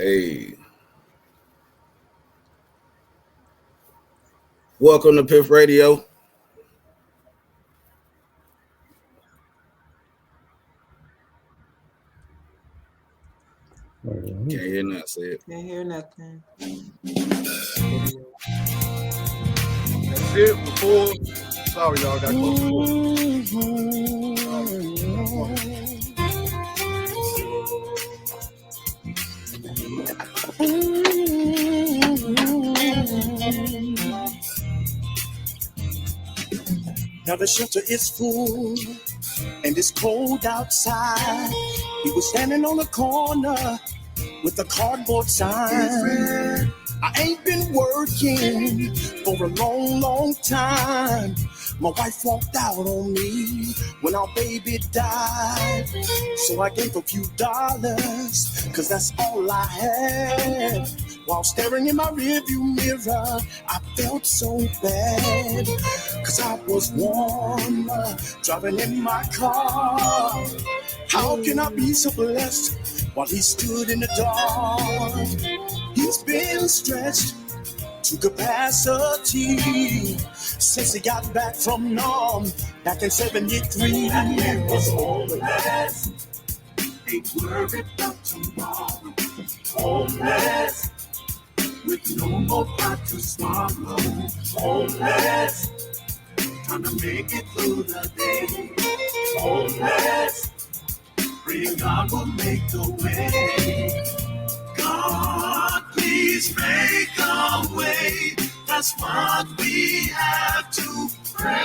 Hey. Welcome to Piff Radio. Can't hear nothing. Say it. Can't hear nothing. That's it. Before. Sorry, y'all. Got close Now the shelter is full and it's cold outside. He was standing on the corner with a cardboard sign. I ain't been working for a long time. My wife walked out on me when our baby died. So I gave a few dollars, cause that's all I had. While staring in my rearview mirror, I felt so bad. Cause I was warm, driving in my car. How can I be so blessed while he stood in the dark? He's been stretched to capacity since he got back from Nam back in 73. That man was homeless, ain't worried about tomorrow. Homeless, with no more pot to swallow. Homeless, trying to make it through the day. Homeless, praying God will make a way. God, please make a way. That's what we have to pray.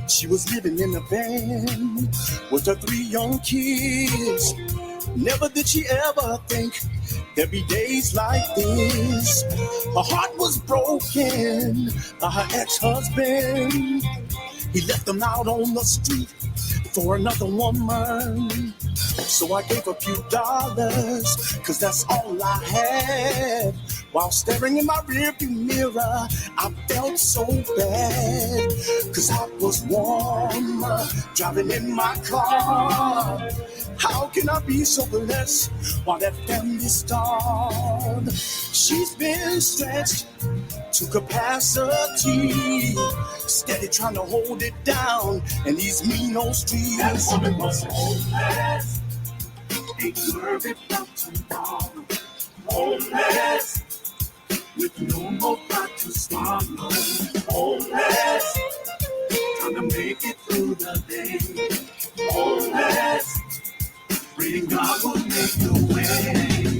She was living in a van with her 3 young kids. Never did she ever think there'd be days like this. Her heart was broken by her ex-husband. He left them out on the street for another woman. So I gave a few dollars, cause that's all I had. While staring in my rearview mirror, I felt so bad. Cause I was warm, driving in my car. How can I be so blessed while that family's starved? She's been stretched to capacity, steady trying to hold it down in these mean old streets. That woman was homeless, ain't worried about tomorrow. Homeless, with no more pot to swallow. Homeless, trying to make it through the day. Homeless, praying God will make the way.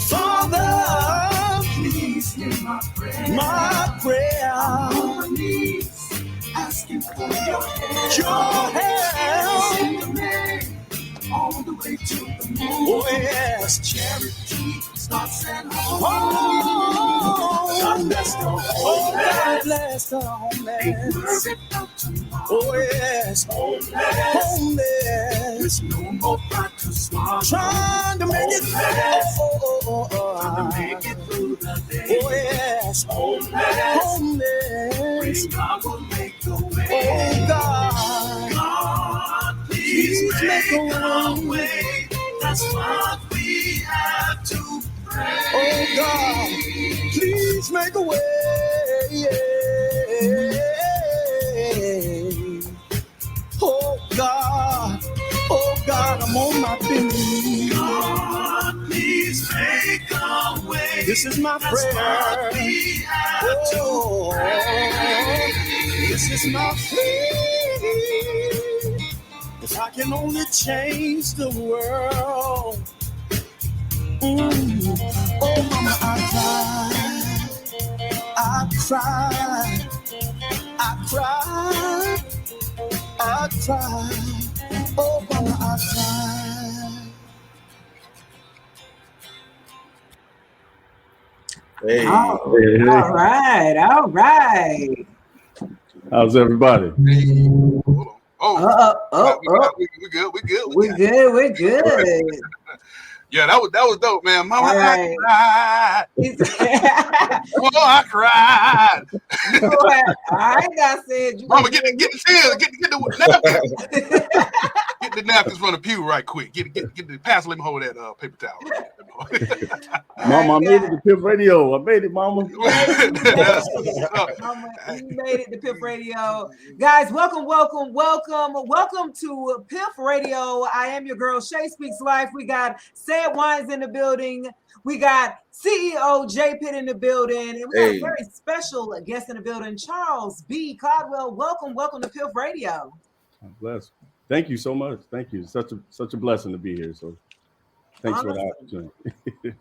Father, please hear my prayer. my prayer, I'm on my knees, asking for your help. your help. Send the man all the way to the moon. Oh yes, Charity starts at home. oh, God bless the oh God homeless. bless the Ain't homeless. worried about tomorrow. Oh yes, Homeless, homeless, with no more pot to swallow. trying to make it. Trying to make it through the day. Oh yes, Homeless, homeless. praying God will make the way. Oh God, God, please make a way. That's what we have to pray. oh God, please make a way. Oh God, I'm on my knees. God, please make a way. This is my That's prayer. what we have to pray. This is my plea. If I can only change the world. Oh, mama, I cried. Oh, mama, I cried. Hey. All right. How's everybody? We good. We're good. Yeah, that was dope, man. Mama, All right. I cried. Oh, I cried. I ain't got said. Mama, get the tears. Get the napkin. Get get the napkins from the pew right quick. Get the pastor. Let me hold that paper towel. Mama, I made it to Pip Radio. I made it, Mama. Mama, you made it to Piff Radio. Guys, welcome to Piff Radio. I am your girl, Shay Speaks Life. We got Sad Wines in the building. We got CEO J Pitt in the building. And we got a very special guest in the building, Charles B. Caldwell. Welcome to Piff Radio. I'm blessed. Thank you so much. Thank you. Such a blessing to be here. So thanks for the opportunity. Yeah,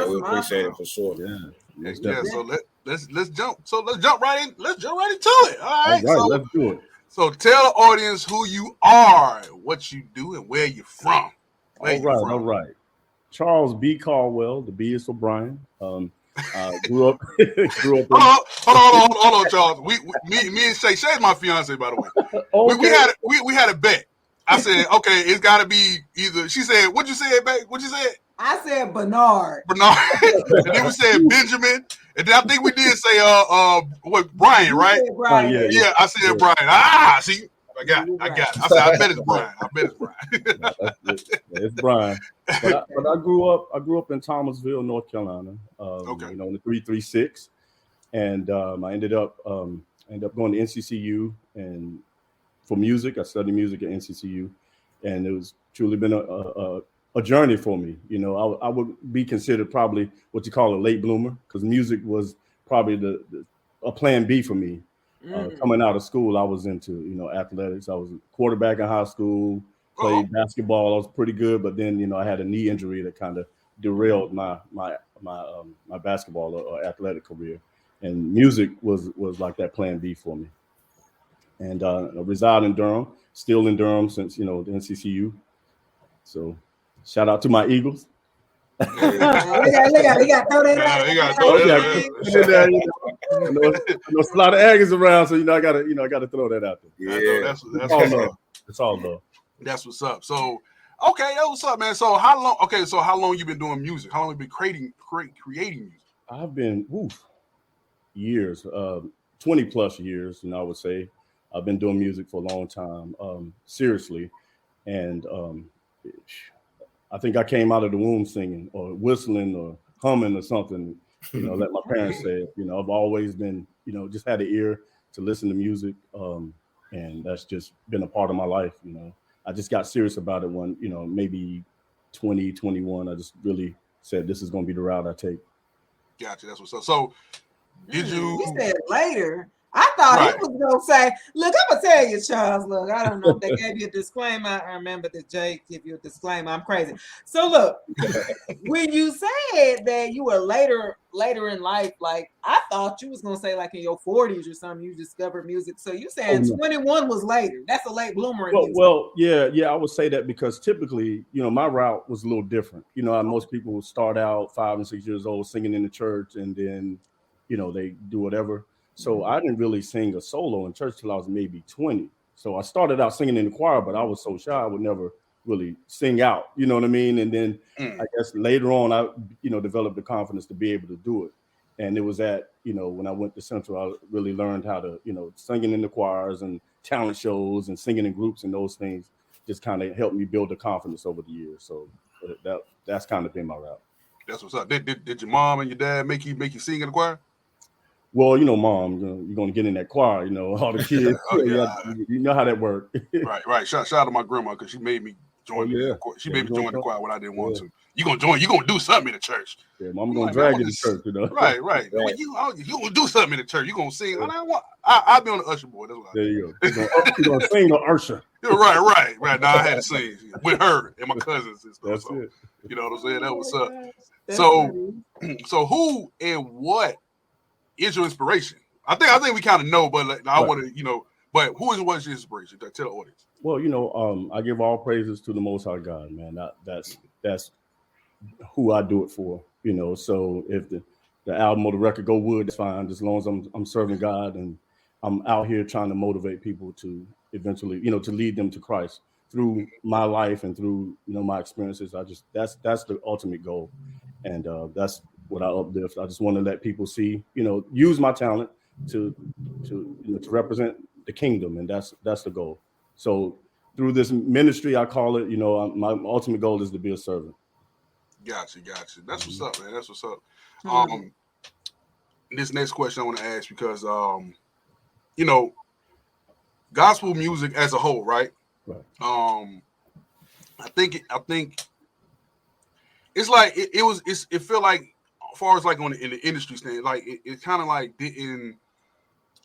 we appreciate it for sure. Yeah. So let's jump. So let's jump right in. Let's jump right into it. All right. So let's do it. So tell the audience who you are, what you do, and where you're from. All right. Charles B. Caldwell. The B is for Brian. Grew up. Hold on, Charles. Me and Shay's my fiance, by the way. Okay. We had a bet. I said, okay, it's got to be either. She said, "What'd you say, babe? What'd you say?" I said Bernard. And then we said Benjamin, and then I think we did say Brian, right? Brian. Yeah, I said Brian. See, I got it. I said, I bet it's Brian. It's Brian. But I grew up in Thomasville, North Carolina. In the 336, and I ended up going to NCCU, and for music, I studied music at NCCU, and it was truly been a journey for me. You know, I would be considered probably what you call a late bloomer, because music was probably a plan B for me. Coming out of school, I was into athletics. I was a quarterback in high school, played basketball. I was pretty good, but then I had a knee injury that kind of derailed my basketball or athletic career, and music was like that plan B for me. And I reside in Durham, still in Durham since the NCCU. So shout out to my Eagles. We got to throw that out. There's a lot of Aggies around, so I gotta throw that out there. Yeah, that's all love. It's all love. That's what's up. So, okay, that's what's up, man. So how long? Okay, so how long you been doing music? How long you been creating music? I've been years, 20 plus years, I would say. I've been doing music for a long time, seriously, and I think I came out of the womb singing or whistling or humming or something. Let my parents say it. I've always been, just had an ear to listen to music, and that's just been a part of my life. I just got serious about it when, maybe 2021. I just really said this is going to be the route I take. Gotcha. That's what's up. So, did you? He said later. I thought he was going to say, look, I'm going to tell you, Charles, look, I don't know if they gave you a disclaimer. I remember that Jay gave you a disclaimer. I'm crazy. So look, when you said that you were later in life, like I thought you was going to say like in your 40s or something, you discovered music. So you saying 21 was later. That's a late bloomer in music. Well, yeah, I would say that because typically, my route was a little different. Most people would start out 5 and 6 years old singing in the church, and then, they do whatever. So I didn't really sing a solo in church till I was maybe 20. So I started out singing in the choir, but I was so shy I would never really sing out. You know what I mean? And then I guess later on I, developed the confidence to be able to do it. And it was when I went to Central, I really learned how to, singing in the choirs and talent shows and singing in groups and those things just kind of helped me build the confidence over the years. So that's kind of been my route. That's what's up. Did your mom and your dad make you sing in the choir? Well, Mom, you're going to get in that choir, all the kids. You know how that works. Right. Shout out to my grandma because she made me join the choir. She made me join the choir when I didn't want to. You're going to join. You're going to do something in the church. Yeah, Mom going to drag you to church, Right. Well, you going to do something in the church. You're going to sing. I'll be on the usher board. That's what there you go. You're going to sing the usher. Right. Now I had to sing with her and my cousins and stuff. That's so, it. You know what I'm saying? That was up. So who and what is your inspiration? I think we kind of know, but I want to, but what's your inspiration? Tell the audience. Well, I give all praises to the Most High God, man. That's who I do it for, So if the album or the record go wood, that's fine. As long as I'm serving God and I'm out here trying to motivate people to eventually, to lead them to Christ through my life and through my experiences. That's the ultimate goal, and that's what I uplift. I just want to let people see, use my talent to represent the kingdom, and that's the goal. So through this ministry, I call it, my ultimate goal is to be a servant. Gotcha. That's what's up, man. That's what's up. This next question I want to ask because, gospel music as a whole, right? Right. I think it's like it feel like, as far as like in the industry stand, like it kind of like did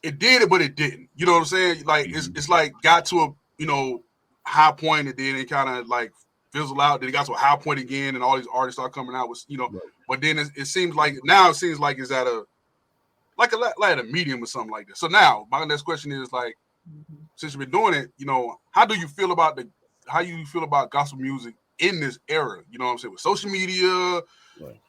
it, but it didn't. You know what I'm saying? Like it's like got to a high point, and then it kind of like fizzle out. Then it got to a high point again, and all these artists start coming out with Right. But then it seems like now it's at a medium or something like that. So now my next question is like, since you've been doing it, how do you feel about gospel music in this era? You know what I'm saying, with social media. Right.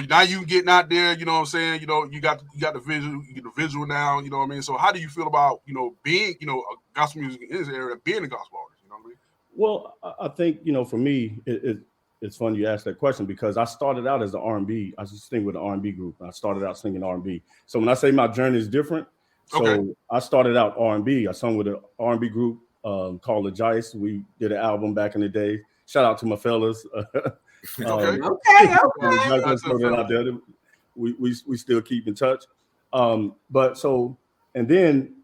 Now you getting out there, you know what I'm saying? You got the visual, you get the visual now, you know what I mean? So how do you feel about, being, a gospel music in this area, being a gospel artist, you know what I mean? Well, I think, for me, it's funny you asked that question because I started out as an R&B. I used to sing with an R&B group. I started out singing R&B. So when I say my journey is different, so I started out R&B. I sung with an R&B group called The Jice. We did an album back in the day. Shout out to my fellas. Okay. We still keep in touch. But so, and then,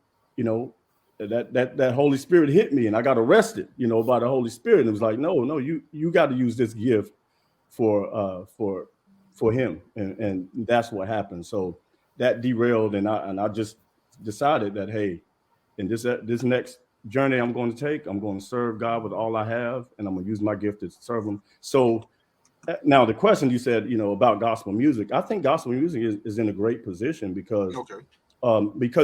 that Holy Spirit hit me and I got arrested, by the Holy Spirit. And it was like, no, you got to use this gift for him. And that's what happened. So that derailed. And I just decided that, hey, in this next journey I'm going to take, I'm going to serve God with all I have, and I'm going to use my gift to serve him. So now the question you said, about gospel music, I think gospel music is in a great position because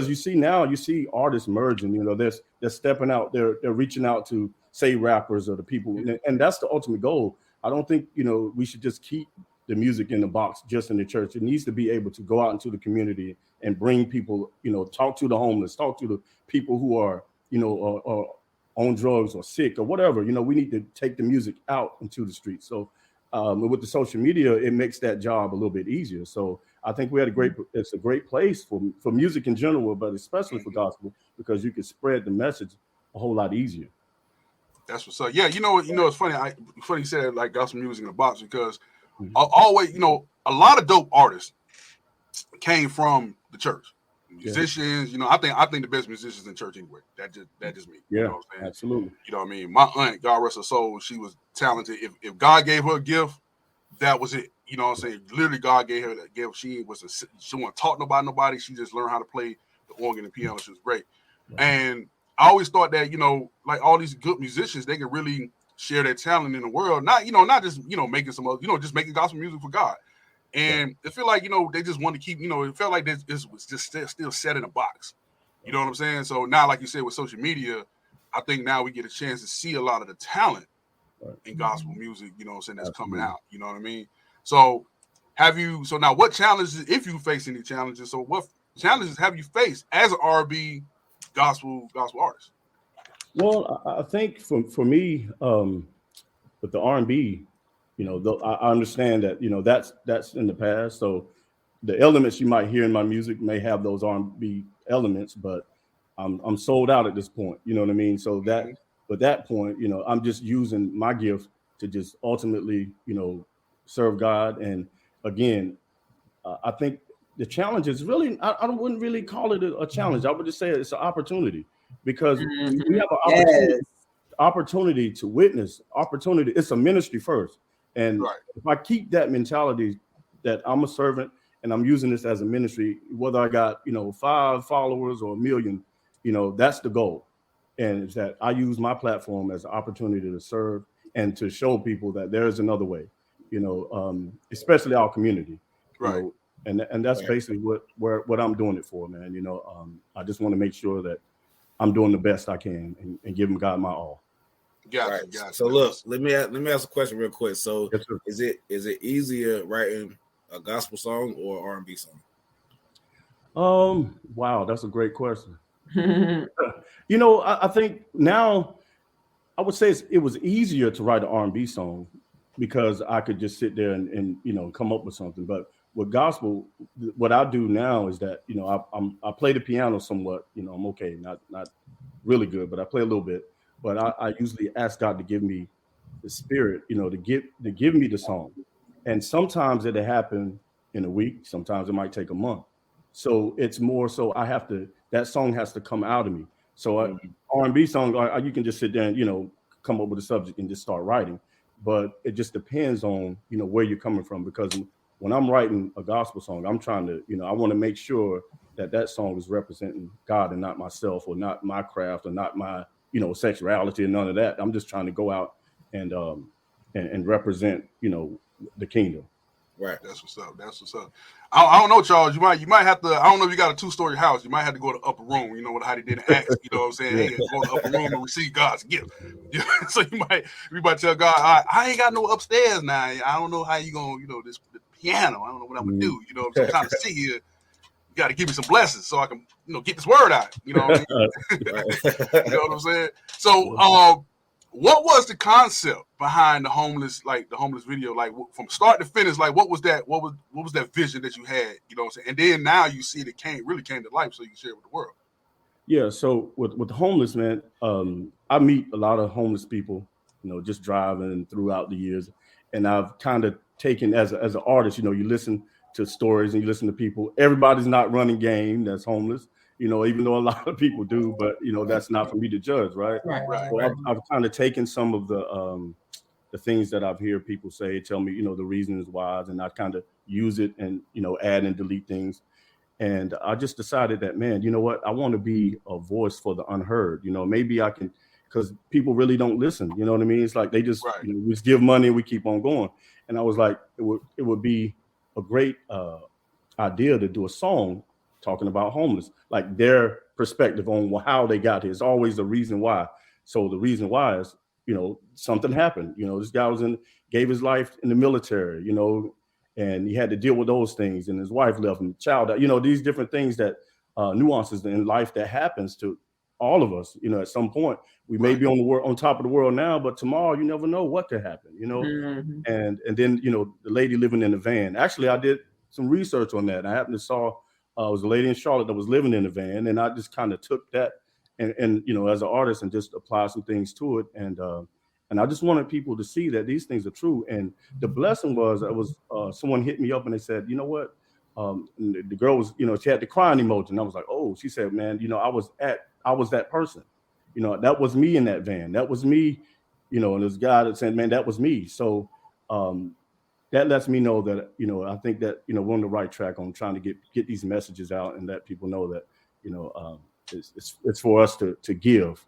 you see artists merging, they're stepping out, they're reaching out to say rappers or the people, and that's the ultimate goal. I don't think, we should just keep the music in the box just in the church. It needs to be able to go out into the community and bring people, talk to the homeless, talk to the people who are, or on drugs or sick or whatever. We need to take the music out into the streets. So with the social media, it makes that job a little bit easier. So I think it's a great place for music in general, but especially for gospel, because you can spread the message a whole lot easier. That's what's up. Yeah, it's funny. Funny you said like gospel music in a box because always, a lot of dope artists came from the church. Musicians, I think the best musicians in church anyway. That just me. Yeah, you know what I'm saying? Absolutely. You know what I mean? My aunt, God rest her soul, she was talented. If God gave her a gift, that was it. You know what I'm saying? Literally, God gave her that gift. She wasn't taught nobody. She just learned how to play the organ and piano. She was great. Right. And I always thought that, like all these good musicians, they can really share their talent in the world. Not just, making some other, just making gospel music for God. And it feel like, they just want to keep, it felt like this was just still set in a box. You know what I'm saying? So now, like you said, with social media, I think now we get a chance to see a lot of the talent in gospel music, that's coming out. You know what I mean? So now what challenges, if you face any challenges, so what challenges have you faced as an R&B gospel artist? Well, I think for me, with the R&B, I understand that, that's in the past. So the elements you might hear in my music may have those R&B elements, but I'm sold out at this point. You know what I mean? So at that point, I'm just using my gift to just ultimately, serve God. And again, I think the challenge is really, I wouldn't really call it a challenge. I would just say it's an opportunity because we have an opportunity to witness, opportunity. It's a ministry first. And if I keep that mentality that I'm a servant and I'm using this as a ministry, whether I got, 5 followers or 1 million, that's the goal. And it's that I use my platform as an opportunity to serve and to show people that there is another way, especially our community. Right. And that's basically what I'm doing it for, man. I just want to make sure that I'm doing the best I can and giving God my all. Gotcha. So look, let me ask a question real quick. So is it easier writing a gospel song or R&B song? Wow, that's a great question. I think now I would say it was easier to write an R&B song because I could just sit there and come up with something. But with gospel, what I do now is that I play the piano somewhat. I'm okay, not really good, but I play a little bit. but I usually ask God to give me the spirit, to give me the song. And sometimes it'll happen in a week. Sometimes it might take a month. So it's more so that song has to come out of me. So R&B song, you can just sit there and, come up with a subject and just start writing. But it just depends on, where you're coming from. Because when I'm writing a gospel song, I'm trying to, I want to make sure that song is representing God and not myself or not my craft or not my, sexuality and none of that. I'm just trying to go out and represent, the kingdom. Right. That's what's up. That's what's up. I don't know, Charles. You might have to. I don't know if you got a 2-story house. You might have to go to the upper room. What how they did Acts. You know what I'm saying? Hey, go to the upper room and receive God's gift. So you might tell God, I ain't got no upstairs now. I don't know how you gonna, the piano. I don't know what I'm gonna do. So I'm trying to sit here. You got to give me some blessings so I can, get this word out. You know what I mean? You know what I'm saying? So, what was the concept behind the homeless video? Like from start to finish, like what was that? What was that vision that you had? You know what I'm saying? And then now you see it really came to life, so you can share it with the world. Yeah. So with the homeless, man, I meet a lot of homeless people, just driving throughout the years, and I've kind of taken as an artist, you listen to stories and you listen to people. Everybody's not running game that's homeless. Even though a lot of people do, but that's not for me to judge, right? Right. So I've kind of taken some of the things that I've heard people say, tell me, the reasons why, and I kind of use it and add and delete things. And I just decided that, man, you know what? I want to be a voice for the unheard. Maybe I can, because people really don't listen. You know what I mean? It's like they just we just give money and we keep on going. And I was like, it would be a great idea to do a song talking about homeless, like their perspective on how they got here. It's always a reason why. So the reason why is, something happened. This guy gave his life in the military, and he had to deal with those things, and his wife left him, child, these different things that nuances in life that happens to all of us. At some point we may be on top of the world now, but tomorrow you never know what could happen. And then the lady living in the van. Actually, I did some research on that. I happened to saw it was a lady in Charlotte that was living in the van, and I just kind of took that and as an artist and just applied some things to it, and I just wanted people to see that these things are true. And the blessing was someone hit me up and they said, you know what, the girl was, she had the crying emoji, and I was like, oh, she said, man, I was that person, that was me in that van, that was me, and this guy that said, man, that was me. So that lets me know that, I think that, we're on the right track on trying to get these messages out and let people know that, it's for us to give.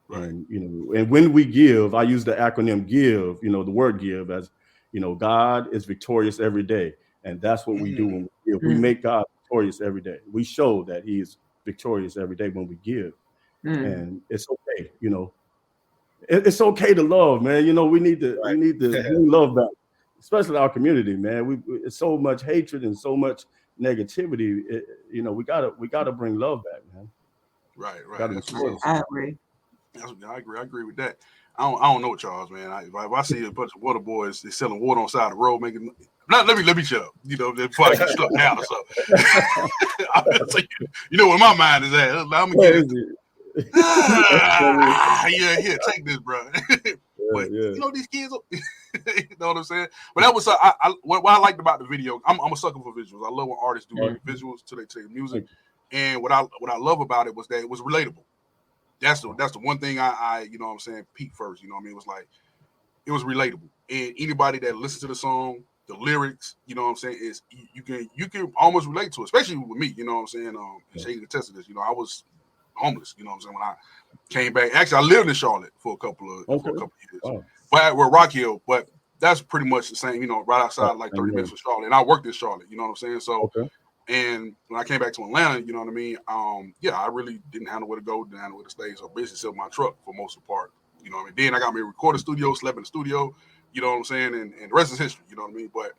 Right. And when we give, I use the acronym GIVE, the word give, as, God is victorious every day. And that's what we do when we give. We make God victorious every day. We show that he is victorious every day when we give. And it's okay, it's okay to love, man. We need to love back, especially our community, man. It's so much hatred and so much negativity. We gotta bring love back, man. Right. I agree. I agree with that. I don't know, Charles, man. If I see a bunch of water boys, they selling water on the side of the road, making let me shut up. Before I get struck down or something. So, where my mind is at. I'm gonna get it. Here, take this, bro. But these kids, you know what I'm saying? But that was what I liked about the video. I'm a sucker for visuals. I love when artists do visuals to their music. And what I love about it was that it was relatable. That's the one thing I you know what I'm saying, peak first, you know what I mean? It was like, it was relatable. And anybody that listens to the song, the lyrics, you know what I'm saying, is you can almost relate to it, especially with me, you know what I'm saying? And Shay can attest to this, I was homeless, you know what I'm saying, when I came back. Actually, I lived in Charlotte for a couple of years. Oh. But we're Rock Hill, but that's pretty much the same, right outside, like 30 minutes from Charlotte. And I worked in Charlotte, you know what I'm saying? So and when I came back to Atlanta, you know what I mean? I really didn't have nowhere to go, didn't have nowhere to stay. So basically sold my truck for most of the part. You know what I mean? Then I got me a recording studio, slept in the studio, you know what I'm saying? And the rest is history, you know what I mean? But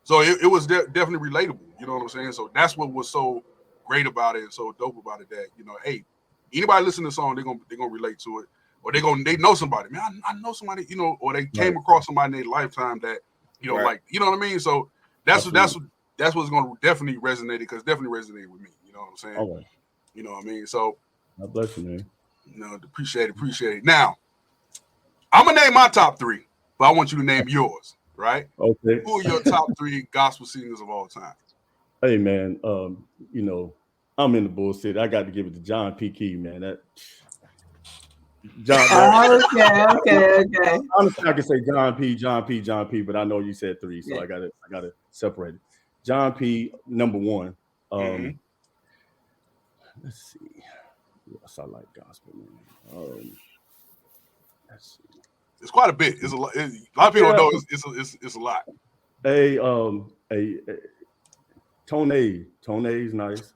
so it was definitely relatable, you know what I'm saying? So that's what was so great about it and so dope about it, that, hey, anybody listening to the song, they're gonna relate to it. Or they know somebody. Man, I know somebody, or they came across somebody in their lifetime that, like, you know what I mean? So that's what's going to definitely resonate, because definitely resonated with me. You know what I'm saying? You know what I mean? So God bless you, man. No, appreciate it. Now, I'm gonna name my top 3, but I want you to name yours, right? Okay. Who are your top 3 gospel singers of all time? Hey man, you know, I'm in the bullshit. I got to give it to John P. Key, man. That John. Okay. Honestly, I can say John P. But I know you said 3, so I gotta separate it. John P. number 1. Let's see. Yes, I like gospel, man. Let's see. It's quite a bit. It's a lot. A lot of people don't know. It's a lot. Hey, Tone's nice.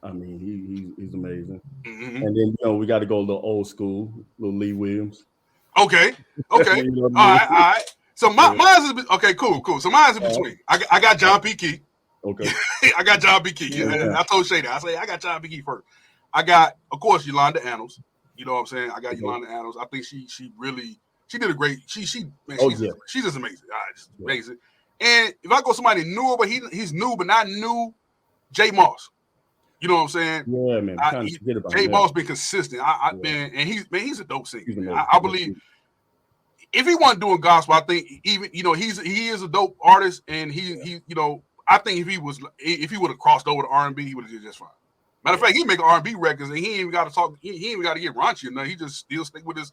I mean, he's amazing. And then you know we got to go a little old school, little Lee Williams. Okay. All right. So mine's is okay. Cool. So mine's in between. I got John P. Key. Okay. I got John P. Key. Yeah. I told Shay that. I say I got John P. Key first. I got, of course, Yolanda Adams. You know what I'm saying? I got Yolanda Adams. I think she did a great. She's just amazing. Just amazing. And if I go somebody newer, but he's new, but not new, Jay Moss. You know what I'm saying? Yeah, man. Jay Moss been consistent. Man, and he's a dope singer. I believe if he wasn't doing gospel, I think even he is a dope artist, and he I think if he would have crossed over to R&B, he would have did just fine. Matter of fact, he make R&B records, and he ain't even got to talk. He ain't even got to get raunchy enough. He just still stick with his.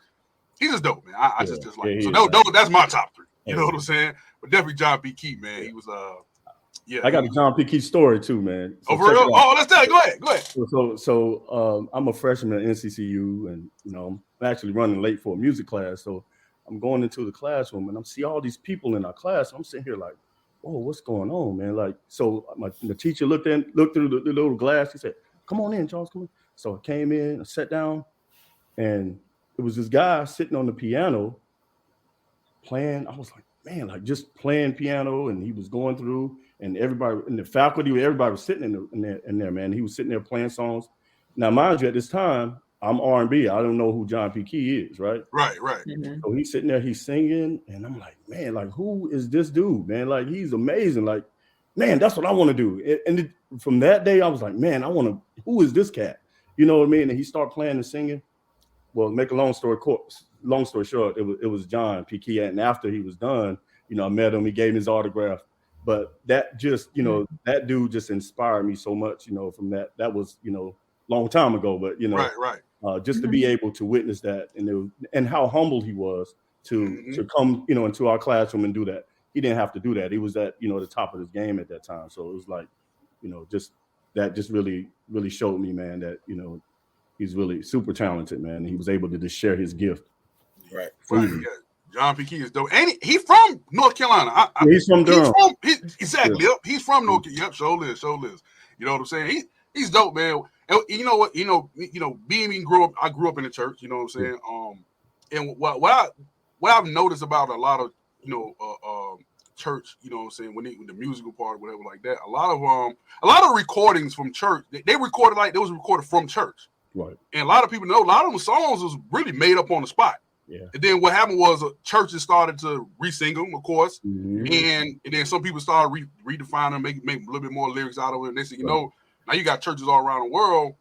He's just dope, man. I just like him. So that's my top 3. You know what I'm saying? But definitely John P. Key, man. He was I got a John P. Key story too, man. So for real? Oh, let's tell you. Go ahead. So I'm a freshman at NCCU, and I'm actually running late for a music class. So I'm going into the classroom, and I'm see all these people in our class. I'm sitting here like, "Whoa, what's going on, man?" Like, so the teacher looked through the little glass. He said, "Come on in, Charles. Come in." So I came in, I sat down, and it was this guy sitting on the piano playing. I was like, man, like just playing piano, and he was going through, and everybody in the faculty, everybody was sitting in there, man. He was sitting there playing songs. Now, mind you, at this time, I'm R&B. I don't know who John P. Key is, right? Right. Mm-hmm. So he's sitting there, he's singing, and I'm like, man, like who is this dude, man? Like he's amazing. Like, man, that's what I want to do. And from that day, I was like, man, who is this cat? You know what I mean? And he started playing and singing. Well, make a long story short, it was John P. Key. And after he was done, I met him. He gave me his autograph. But that just, that dude just inspired me so much, from that. That was, long time ago. But, right. Just to be able to witness that and how humble he was to come, into our classroom and do that. He didn't have to do that. He was at, the top of his game at that time. So it was like, just that just really, really showed me, man, that, he's really super talented, man. He was able to just share his gift. Right. Yeah. John P. Key is dope. And he's from North Carolina. He's from Durham. Exactly. Yep. He's from North Carolina. Yep. Sure lives. You know what I'm saying? He's dope, man. And you know what? I grew up in the church. You know what I'm saying? And what I've noticed about a lot of church, you know what I'm saying, when the musical part or whatever like that, a lot of recordings from church, they recorded like they was recorded from church. Right. And a lot of people know a lot of them songs was really made up on the spot. Yeah. And then what happened was churches started to re-sing them, of course. Mm-hmm. And then some people started redefining them, make a little bit more lyrics out of it. And they said, now you got churches all around the world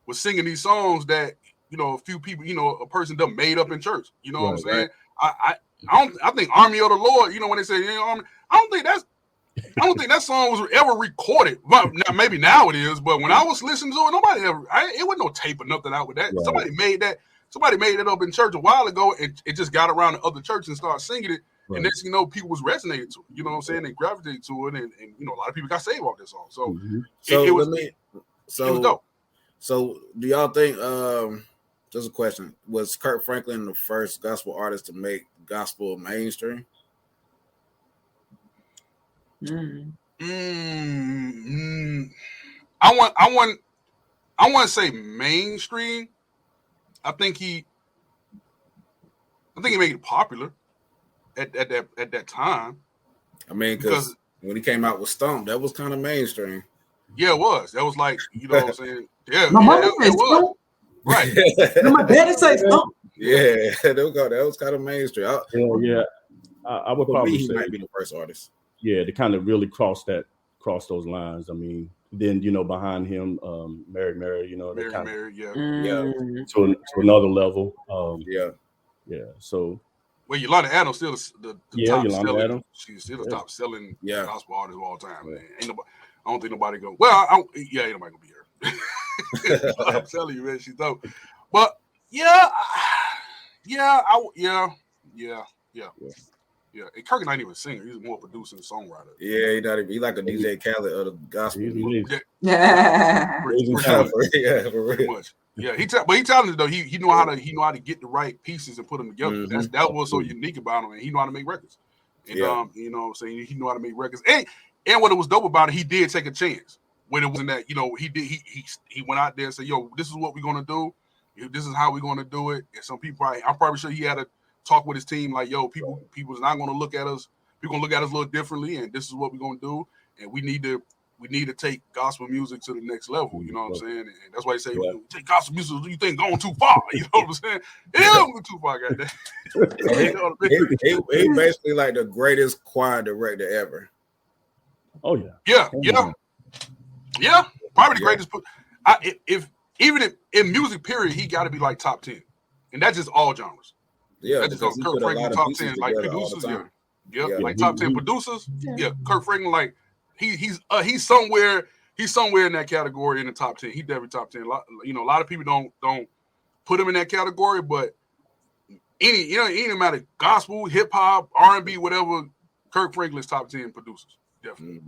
with singing these songs that, a few people, a person done made up in church. You know what I'm saying? Right. I think Army of the Lord, when they say Army, I don't think that song was ever recorded. Well, maybe now it is, but when I was listening to it, nobody ever. It wasn't no tape or nothing out with that. Right. Somebody made it up in church a while ago, and it just got around to other churches and started singing it. Right. And next thing you know, people was resonating to it. You know what I'm saying? They gravitated to it, and a lot of people got saved off this song. So it was dope. So do y'all think? Just a question: was Kirk Franklin the first gospel artist to make gospel mainstream? I want to say mainstream. I think he made it popular at that time. I mean, because when he came out with Stomp, that was kind of mainstream. Yeah, it was. That was like, you know what I'm saying? Yeah, my mama said was. Right. My daddy said Stomp. Yeah, that was kind of mainstream. I would probably say he might be the first artist. Yeah, to kind of really cross those lines. I mean, then behind him, Mary, Mary, yeah. To another level. So. Well, Yolanda Adams still the top Yolanda selling. Adams. She's still the top selling gospel artist of all time. Yeah. Man. Ain't nobody. I don't think nobody go. Well, ain't nobody gonna be her. I'm telling you, man, she's dope. But yeah. And Kirk not even a singer; he's more producer and songwriter. Yeah, he like a DJ Khaled of the gospel. Pretty much. Yeah, but he talented though. He know how to get the right pieces and put them together. That was so unique about him, and he know how to make records. And you know what I'm saying, he know how to make records. And what it was dope about it, he did take a chance when it wasn't that he went out there and said, "Yo, this is what we're gonna do. This is how we're gonna do it." And some people, I'm probably sure he had to talk with his team like, "Yo, people's not gonna look at us. People gonna look at us a little differently, and this is what we're gonna do. And we need to take gospel music to the next level." You know what I'm saying? And that's why they say, take gospel music, you think going too far. You know what I'm saying? It don't go too far, goddamn. He basically like the greatest choir director ever. Oh yeah. Yeah. Probably the greatest. If in music period, he got to be like top 10, and that's just all genres. Yeah, that's just Kirk Franklin top 10 like producers. Like top 10 producers. Yeah, Kirk Franklin like he's somewhere in that category in the top 10. He definitely top 10. A lot of people don't put him in that category, but any matter gospel, hip hop, R&B, whatever, Kirk Franklin's top 10 producers. Definitely.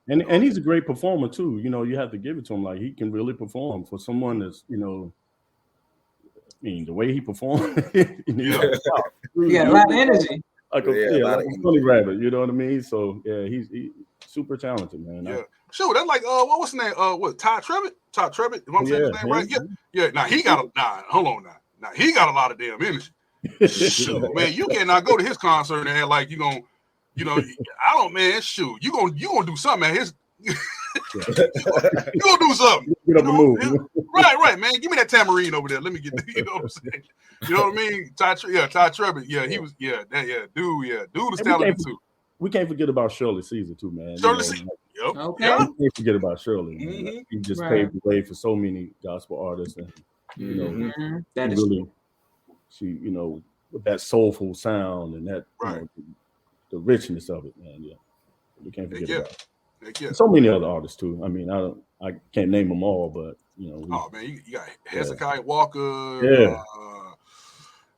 And he's a great performer too. You have to give it to him. Like he can really perform for someone that's, the way he performed. A lot of energy. Like a funny rabbit, you know what I mean? So he's super talented, man. Yeah. Sure, that's like what's his name? Todd Trevitt? Todd Trevitt? Am I saying his name right? Yeah. Now he got hold on now. Now he got a lot of damn energy. Shoot, man, you cannot go to his concert and act like you gonna, I don't, man. Shoot, you gonna do something, man. You gonna do something. Get up and move. Right, man. Give me that tambourine over there. Let me get. You know what I'm saying? You know what I mean? Todd Trevitt. Yeah, he was. Dude was talented too. We can't forget about Shirley Caesar too, man. Shirley Caesar. Yep. Okay. We can't forget about Shirley. Man. He just paved the way for so many gospel artists, and that is really, she, with that soulful sound and that, the richness of it, man. Yeah, we can't forget about it. So many other artists too. I mean, I can't name them all, but oh man, you got Hezekiah Walker. Yeah.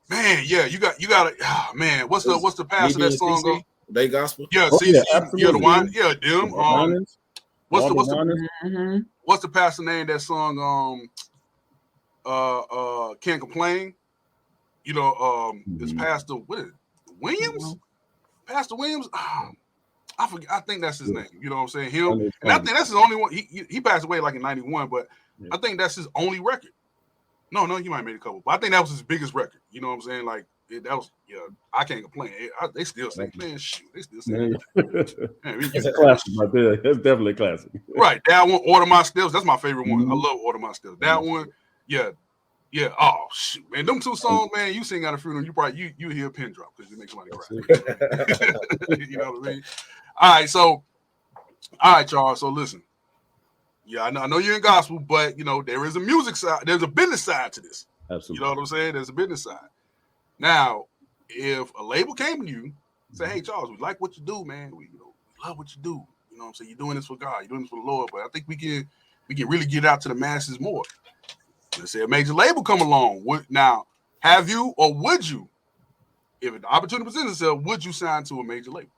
Man, you got man. What's the pastor that song? They gospel. Yeah, absolutely. The one. Yeah, them. What's mm-hmm. the pastor name that song? Can't Complain. It's Pastor Williams. Pastor Williams. I forget. I think that's his name. You know what I'm saying? Him. And I think that's his only one. He passed away like in 91, but I think that's his only record. No, he might have made a couple, but I think that was his biggest record. You know what I'm saying? Like that was. I Can't Complain. They still sing. Man, shoot. They still sing. It's a classic right there. That's definitely a classic. Right. That one, Order My Steps. That's my favorite one. I love Order My Steps. That one. Yeah. Oh shoot, man. Them two songs, man. You sing out of freedom. You probably you hear a pin drop because you make somebody cry. You know what I mean? All right, Charles. So listen. Yeah, I know you're in gospel, but there is a music side. There's a business side to this. Absolutely. You know what I'm saying? There's a business side. Now, if a label came to you and say, "Hey, Charles, we like what you do, man. We love what you do. You know what I'm saying? You're doing this for God. You're doing this for the Lord. But I think we can really get out to the masses more." Let's say a major label come along. Now, have you or would you, if an opportunity presents itself, would you sign to a major label?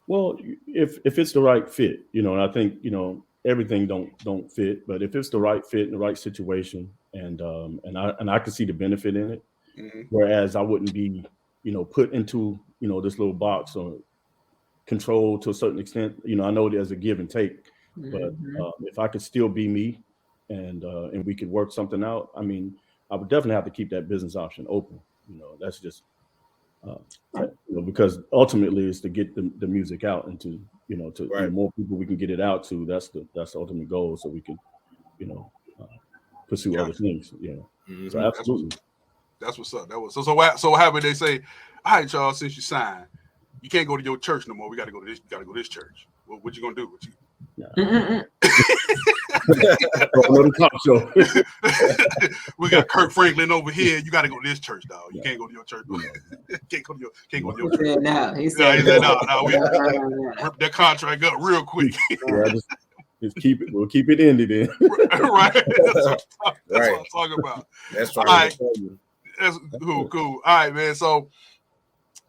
Well, if it's the right fit, and I think everything don't fit, but if it's the right fit in the right situation, and I can see the benefit in it, whereas I wouldn't be put into this little box or controlled to a certain extent. I know there's a give and take, but if I could still be me, and we could work something out. I mean, I would definitely have to keep that business option open. That's just because ultimately it's to get the music out and to more people we can get it out to. That's the ultimate goal, so we can pursue other things. So absolutely. That's what's up. That was so what happened? They say, "All right, Charles, since you signed, you can't go to your church no more. We got to go to this. You got to go to this church. What you gonna do? Talk show. We got Kirk Franklin over here. You got to go to this church, dog. You can't go to your church. Can't go to your church. No, he said no. We rip that contract up real quick. Just keep it. We'll keep it ended then. Right. That's what I'm talking about. That's right. All right. That's cool. All right, man. So,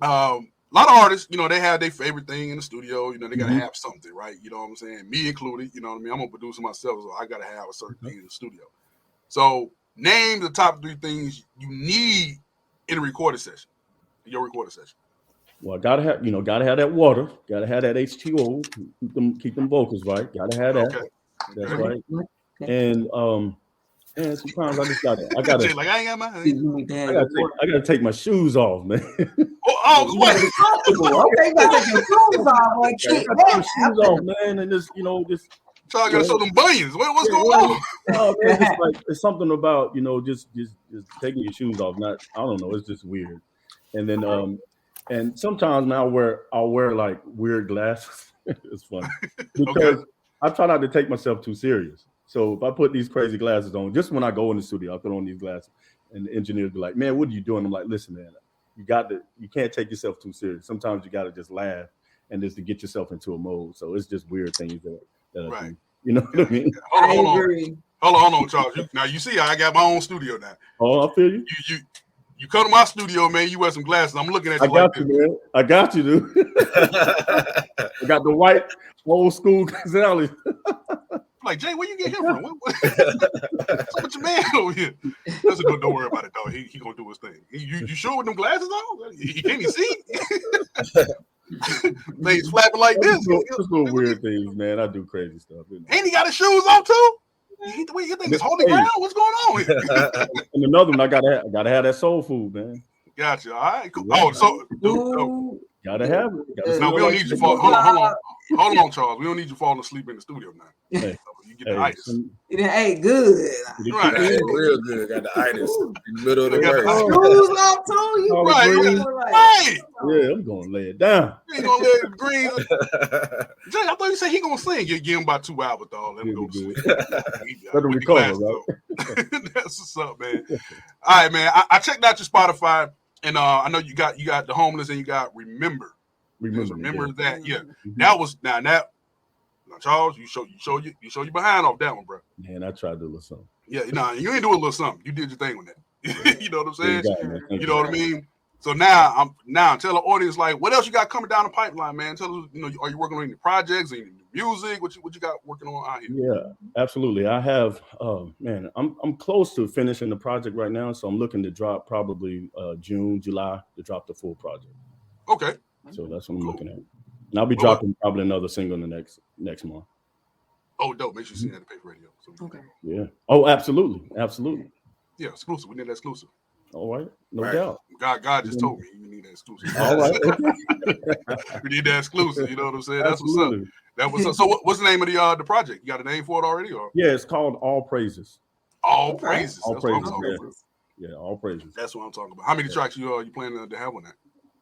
a lot of artists, they have their favorite thing in the studio. They gotta have something, right? You know what I'm saying? Me included. You know what I mean? I'm a producer myself, so I gotta have a certain thing in the studio. So, name the top 3 things you need in a recording session. In your recording session. Well, gotta have that water. Gotta have that H2O. Keep them vocals right. Gotta have that. Okay. That's right. Okay. And sometimes I just gotta I gotta take my shoes off, man. Okay, you gotta take your shoes off, take my shoes off, man, and just So I gotta show them bunions. What's going on? Oh man, it's something about just taking your shoes off. I don't know. It's just weird. And then and sometimes now I'll wear like weird glasses. It's funny because I try not to take myself too serious. So if I put these crazy glasses on, just when I go in the studio, I put on these glasses, and the engineers be like, "Man, what are you doing?" I'm like, "Listen, man, you can't take yourself too serious. Sometimes you got to just laugh and just to get yourself into a mode." So it's just weird things that I do. You know what I mean? Hold on, Charles. Now you see, I got my own studio now. Oh, I feel you. You come to my studio, man. You wear some glasses. I'm looking at you. Man. I got you, dude. I got the white old school Gonzalez. Like, Jay, where you get him from? What's your man over here? Don't worry about it, dog. He gonna do his thing. You sure with them glasses on? He can't even see. Things flapping like this. Just little weird things, man. I do crazy stuff. And he got his shoes on too. You think it's holy ground? What's going on here? And another one, I gotta have that soul food, man. Gotcha. All right. Cool. Oh, so gotta have it. No, we don't need you fall. Hold on, Charles. We don't need you falling asleep in the studio now. Hey, you get the itis. It ain't good. Right. Real good. Got the itis in the middle of the work. Shoes off too. You right. Yeah, I'm gonna lay it down. You ain't gonna lay it green. Jay, I thought you said he gonna sing. You give him about 2 hours, dog. Let him go to sleep. Let him recover, right? That's what's up, man. All right, man. I checked out your Spotify, and I know you got the Homeless and you got Remember that. Yeah, that was now, Charles. You show you behind off that one, bro. Man, I tried to do a little something. Yeah, you ain't doing a little something. You did your thing with that. You know what I'm saying? You know what I mean? So now tell the audience, like, what else you got coming down the pipeline, man? Tell us, are you working on any projects, any music? What you got working on out here? Yeah, absolutely. I have, man, I'm close to finishing the project right now, so I'm looking to drop probably June, July to drop the full project. Okay. So that's what I'm looking at. And I'll be dropping probably another single in the next month. Oh, dope. Make sure you see that at Paper Radio. Okay. Yeah. Oh, absolutely. Yeah, exclusive. We need that exclusive. All right. No doubt. God just told me you need that exclusive. All right. We need that exclusive. You know what I'm saying? That's what's up. That was up. So what's the name of the project? You got a name for it already? Or? Yeah, it's called All Praises. All Praises. All Praises. Yeah, All Praises. That's what I'm talking about. How many tracks you planning to have on that?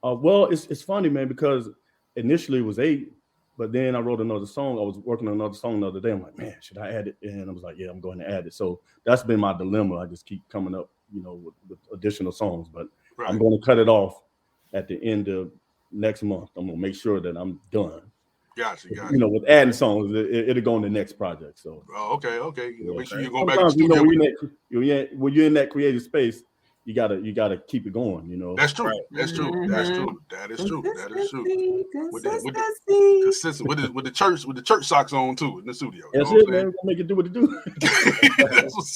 Well, it's funny, man, because initially it was 8, but then I wrote another song. I was working on another song the other day. I'm like, man, should I add it? And I was like, yeah, I'm going to add it. So that's been my dilemma. I just keep coming up, with additional songs, but I'm going to cut it off at the end of next month. I'm going to make sure that I'm done. Gotcha. With adding songs, it'll go on the next project. So. Oh, okay. Yeah. Make sure you go back to the studio. When you're in that creative space, you gotta keep it going. That's true. Right. That's true. Mm-hmm. That is true. Consistency. With the church socks on too in the studio. That's it, man. We're gonna make it do what it do.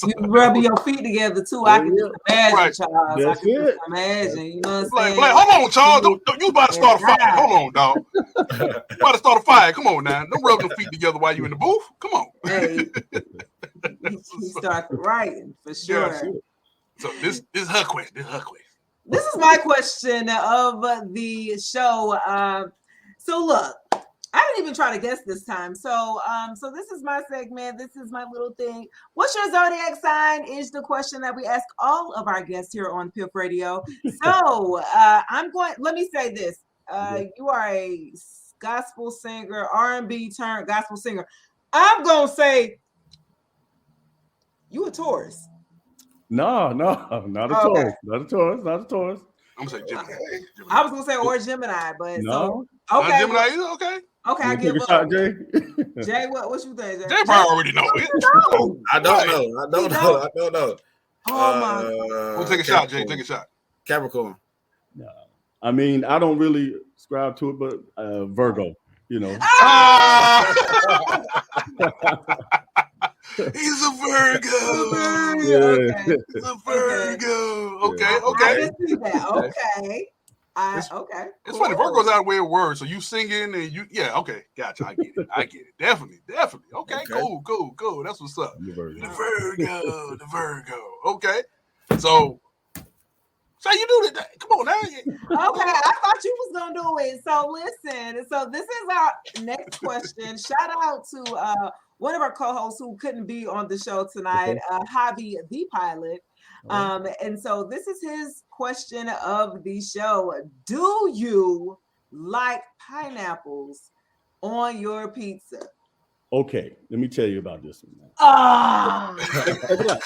You rubbing your feet together too. I can just imagine, Charles. That's I can just imagine. You know what I'm saying? Like, hold on, Charles. Don't you about to start a fire? Hold on, dog. You about to start a fire. Come on now. Don't rub your feet together while you in the booth. Come on. Hey, you start writing for sure. Yeah, so this is her question. This is my question of the show. So look, I didn't even try to guess this time. So this is my segment. This is my little thing. What's your zodiac sign? Is the question that we ask all of our guests here on PIF Radio. So let me say this. You are a gospel singer, R&B turned gospel singer. I'm gonna say you a Taurus. No, not a Taurus. Not a Taurus. Not a Taurus. I'm gonna say Gemini. I was gonna say or Gemini, but no. So okay. Gemini either? Okay. Okay, I give up. Shot, Jay? Jay, what you think? Jay probably already know it. I don't know. Oh my God. We'll take a shot, Jay. Take a shot. Capricorn. No. I mean, I don't really subscribe to it, but Virgo, you know. He's a Virgo. Yeah. He's a Virgo. Okay. I can see that. Okay. Okay. It's funny. Virgo's out of weird words. So you singing and you, okay, gotcha. I get it. Definitely. Okay. Cool. That's what's up. The Virgo. Okay. So you do that. Come on now. Okay, I thought you was gonna do it. So listen. So this is our next question. Shout out to one of our co-hosts who couldn't be on the show tonight, Javi the Pilot. And so this is his question of the show. Do you like pineapples on your pizza? Okay, let me tell you about this one. Check it out.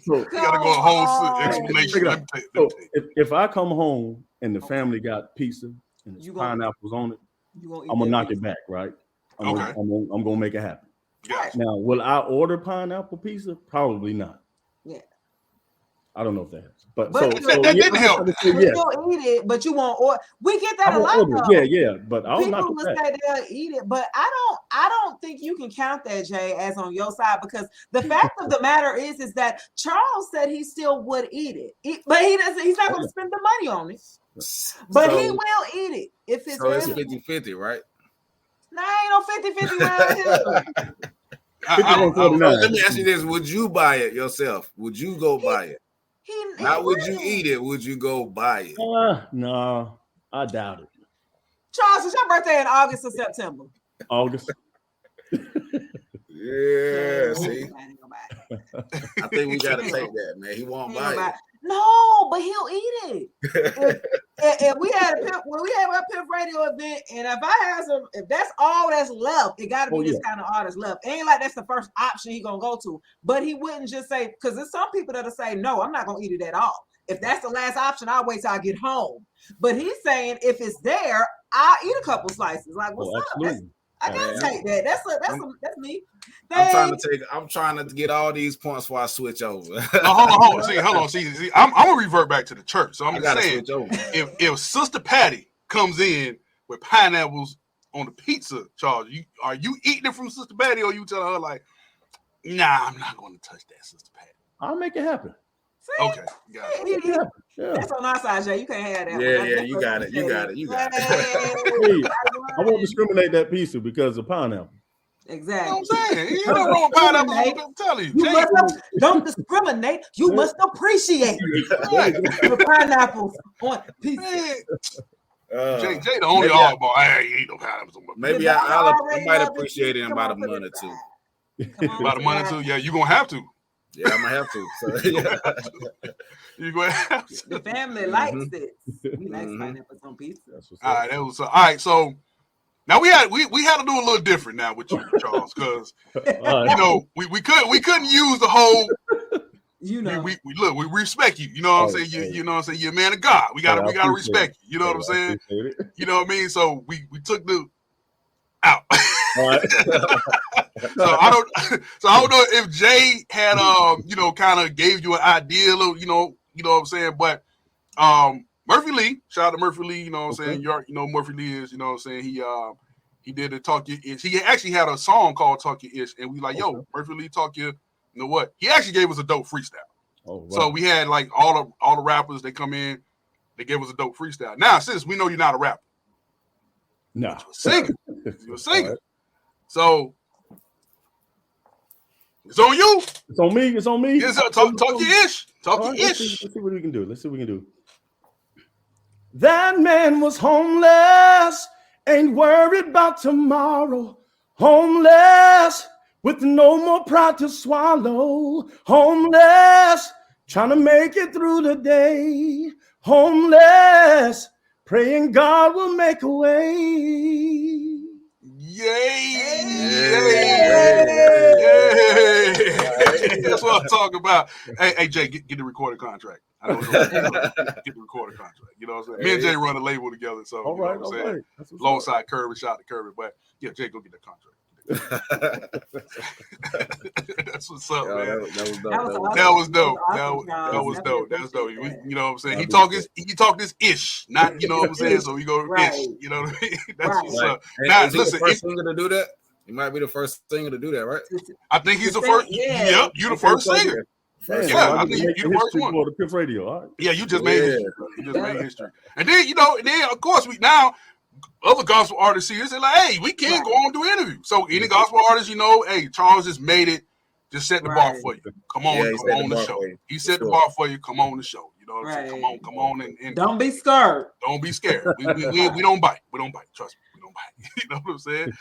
So, you gotta go a whole explanation. So if I come home and the family got pizza and there's pineapples on it, I'm gonna knock it back, right? I'm gonna make it happen. Yeah. Now, will I order pineapple pizza? Probably not. Yeah. I don't know if that helps, but that didn't help. You'll eat it, but you won't order. We get that a lot. Yeah, but I'll people will say they'll eat it, but I don't think you can count that, Jay, as on your side, because the fact of the matter is that Charles said he still would eat it, but he doesn't. He's not going to spend the money on it, but he will eat it if it's. So it's 50-50, right? No, ain't no 50-50 around here. Let me ask you this: would you buy it yourself? Would you go buy it? Not would you eat it? Would you go buy it? No, I doubt it. Charles, is your birthday in August or September? August. Yeah, see. I think we gotta take that, man. He won't buy it. No, but he'll eat it. If we had when we have our Pimp Radio event, and if that's all that's left, it got to be this kind of artist left. It ain't like that's the first option he gonna go to, but he wouldn't just say, because there's some people that'll say, no, I'm not gonna eat it at all. If that's the last option, I'll wait till I get home. But he's saying if it's there, I'll eat a couple slices. Like, what's up? I gotta take that. That's me. I'm trying to get all these points before I switch over. Hold on. See, I'm gonna revert back to the church. So I'm saying, if Sister Patty comes in with pineapples on the pizza, Charles, are you eating it from Sister Patty, or you telling her like, nah, I'm not going to touch that, Sister Patty? I'll make it happen. See? Okay, got it. Yeah. That's on our side, Jay. You can't have that. Yeah, you got it. You got it. Hey, I won't discriminate that pizza because of pineapple. Exactly. You know what I'm saying? You don't know pineapple. I'm telling you. Don't discriminate. You must appreciate the pineapples on pizza. Jay the only oddball. I ain't eat no pineapples on my pizza. Maybe I might appreciate it in about a month or two. About a month or two? Yeah, you're going to have to. Yeah, I'm gonna have to. So, You're gonna have to. The family likes it. We like pineapples on pizza. All right, so now we had to do a little different now with you, Charles, because you know we couldn't use the whole. We respect you. You know what I'm saying? You know what I'm saying? You're a man of God. We gotta respect you. You know what I'm saying? You know what I mean? So we took the out. So I don't know if Jay had kind of gave you an idea, you know what I'm saying, but Murphy Lee, shout out to Murphy Lee, you know what I'm saying, Murphy Lee is, you know what I'm saying, he did a Talk Your Ish. He actually had a song called Talk Your Ish, and we like, yo, Murphy Lee, Talk Your, you know what? He actually gave us a dope freestyle. Oh, wow. So we had like all the rappers, they come in, they gave us a dope freestyle. Now, since we know you're not a rapper, no, you're a singer. So it's on you. It's on me. Talk your ish. Talk your ish. Let's see what we can do. That man was homeless, ain't worried about tomorrow. Homeless, with no more pride to swallow. Homeless, trying to make it through the day. Homeless, praying God will make a way. That's what I'm talking about. Hey, Jay, get the recording contract. I know get the recording contract. You know what I'm saying? Me and Jay run a label together, so all right, all right. Alongside Kirby, shout out to Kirby. But yeah, Jay, go get that contract. That's what's up, man. That was dope. That's dope. You know what I'm saying? He talk this ish, not you know what I'm saying. So we go ish. You know what I mean? That's what's up. Now listen, first singer to do that. He might be the first singer to do that, right? I think he's the first. Yep, you the first singer. Yeah, I think you the first one. For the Piff Radio. All right. Yeah, you just made history. You just made history. And then of course we now. Other gospel artists here say like, hey, we can't go on and do interviews. So any gospel artist, hey, Charles just made it, just set the bar for you. Come on, come on the show. He set the bar for you. Come on the show. You know what I'm saying? Come on, and don't be scared. Don't be scared. We don't bite. We don't bite. Trust me, we don't bite. You know what I'm saying?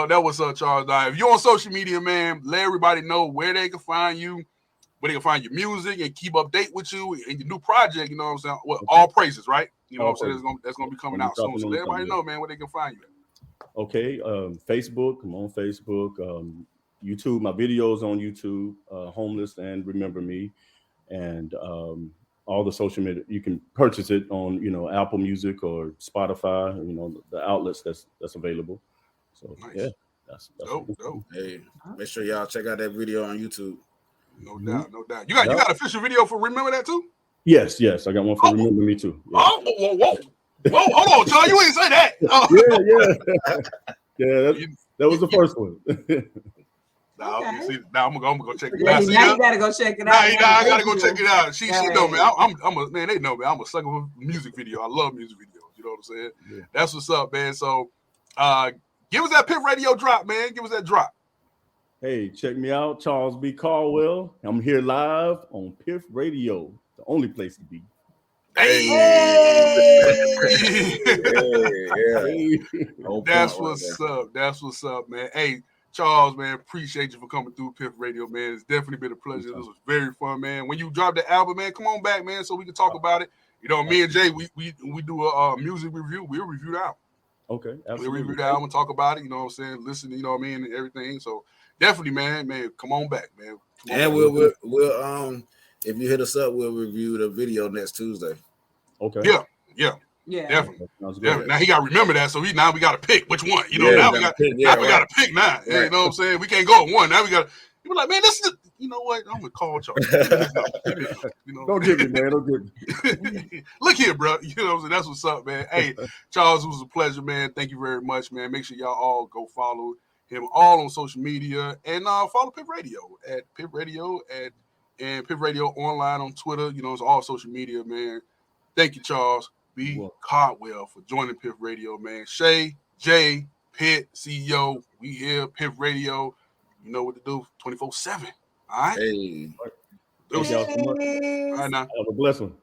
That was Charles. If you're on social media, man, let everybody know where they can find you, where they can find your music, and keep update with you and your new project. You know what I'm saying? Well, all praises, right? You know what I'm saying? That's gonna be coming out soon. So let everybody know, man, where they can find you. Okay, Facebook. I'm on Facebook. YouTube. My videos on YouTube. Homeless and Remember Me, and all the social media. You can purchase it on Apple Music or Spotify. The outlets that's available. So nice. Yeah, that's dope. Hey, make sure y'all check out that video on YouTube. No doubt. You got an official video for Remember That too? Yes. I got one for Remember Me too. Yeah. Whoa, hold on, Charles. You ain't say that. Yeah. That was the first one. Now I'm gonna go check it out. Now you gotta go check it out. I gotta go check it out. She know me. Man, they know me. I'm a sucker for music video. I love music videos. You know what I'm saying? Yeah. That's what's up, man. So give us that Piff Radio drop, man. Give us that drop. Hey, check me out, Charles B. Caldwell. I'm here live on Piff Radio, the only place to be. Hey. That's what's up. That's what's up, man. Hey, Charles, man, appreciate you for coming through Piff Radio, man. It's definitely been a pleasure. This was very fun, man. When you drop the album, man, come on back, man, so we can talk about it. Me and Jay, we do a music review. We'll review the album. Okay, absolutely. We'll review the album, talk about it. You know what I'm saying? Listen, you know what I mean, and everything. So definitely, man, come on back, man. And we'll if you hit us up, we'll review the video next Tuesday. Okay. Yeah. Definitely. Now he got to remember that. So we got to pick which one. Now we got to pick now. Right. You know what I'm saying? We can't go at one. Now we got to. You're like, man, this is. You know what? I'm gonna call Charles. Don't get me, man. Don't get me. Look here, bro. You know what I'm saying? That's what's up, man. Hey, Charles, it was a pleasure, man. Thank you very much, man. Make sure y'all all go follow him all on social media and follow Piff Radio at Piff Radio and Piff Radio online on Twitter. It's all social media, man. Thank you, Charles B. Caldwell, for joining Piff Radio, man. Shay, Jay, Pitt, CEO, we here, Piff Radio. You know what to do 24/7. All right. Hey. Thank y'all so much. All right, now. Have a blessed one.